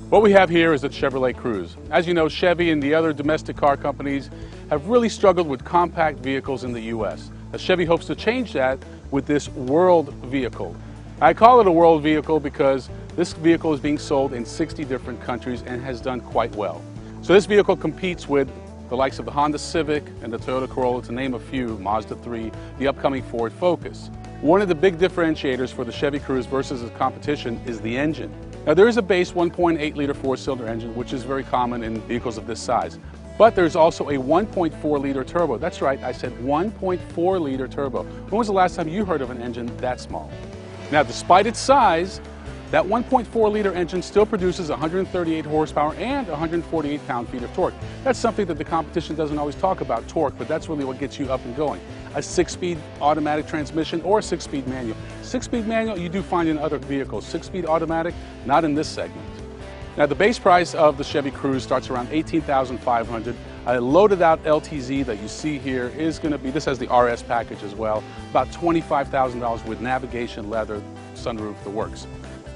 What we have here is a Chevrolet Cruze. As you know, Chevy and the other domestic car companies have really struggled with compact vehicles in the U.S. Chevy hopes to change that with this world vehicle. I call it a world vehicle because this vehicle is being sold in 60 different countries and has done quite well. So this vehicle competes with the likes of the Honda Civic and the Toyota Corolla, to name a few, Mazda 3, the upcoming Ford Focus. One of the big differentiators for the Chevy Cruze versus its competition is the engine. Now there is a base 1.8-liter four-cylinder engine, which is very common in vehicles of this size. But there's also a 1.4-liter turbo. That's right, I said 1.4-liter turbo. When was the last time you heard of an engine that small? Now, despite its size, that 1.4-liter engine still produces 138 horsepower and 148 pound-feet of torque. That's something that the competition doesn't always talk about, torque, but that's really what gets you up and going. A 6-speed automatic transmission or a 6-speed manual. 6-speed manual you do find in other vehicles. 6-speed automatic, not in this segment. Now the base price of the Chevy Cruze starts around $18,500. A loaded out LTZ that you see here is going to be, this has the RS package as well, about $25,000 with navigation, leather, sunroof, the works.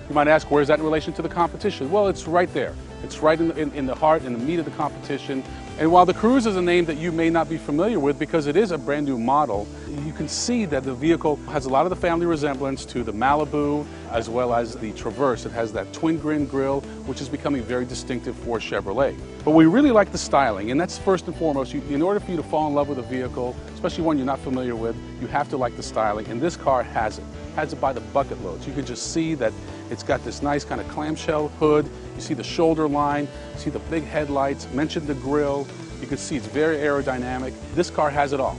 You might ask, where's that in relation to the competition? Well, it's right there. It's right in the heart, in the meat of the competition. And while the Cruze is a name that you may not be familiar with because it is a brand new model, you can see that the vehicle has a lot of the family resemblance to the Malibu as well as the Traverse. It has that twin grin grille, which is becoming very distinctive for Chevrolet. But we really like the styling, and that's first and foremost. In order for you to fall in love with a vehicle, especially one you're not familiar with, you have to like the styling, and this car has it. Has it by the bucket loads. You can just see that it's got this nice kind of clamshell hood. You see the shoulder line, you see the big headlights, mentioned the grille. You can see it's very aerodynamic. This car has it all.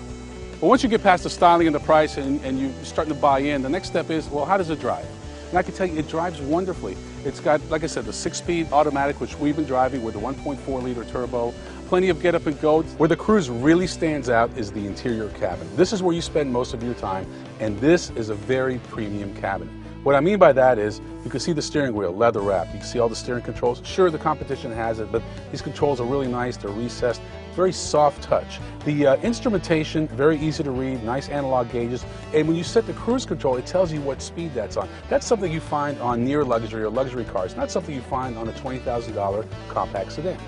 But once you get past the styling and the price and you're starting to buy in, the next step is, well, how does it drive? And I can tell you, it drives wonderfully. It's got, like I said, the 6-speed automatic, which we've been driving with the 1.4-liter turbo. Plenty of get up and go. Where the Cruze really stands out is the interior cabin. This is where you spend most of your time, and this is a very premium cabin. What I mean by that is, you can see the steering wheel, leather wrapped. You can see all the steering controls. Sure, the competition has it, but these controls are really nice. They're recessed. Very soft touch. The instrumentation, very easy to read, nice analog gauges. And when you set the cruise control, it tells you what speed that's on. That's something you find on near luxury or luxury cars, not something you find on a $20,000 compact sedan.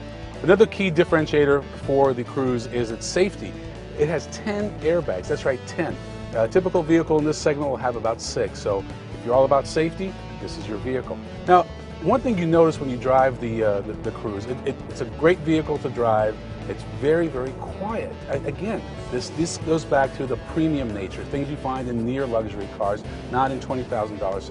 Another key differentiator for the Cruze is its safety. It has 10 airbags. That's right, 10. A typical vehicle in this segment will have about 6. So if you're all about safety, this is your vehicle. Now, one thing you notice when you drive the Cruze, it's a great vehicle to drive. It's very, very quiet. Again, this goes back to the premium nature, things you find in near luxury cars, not in $20,000 sedans.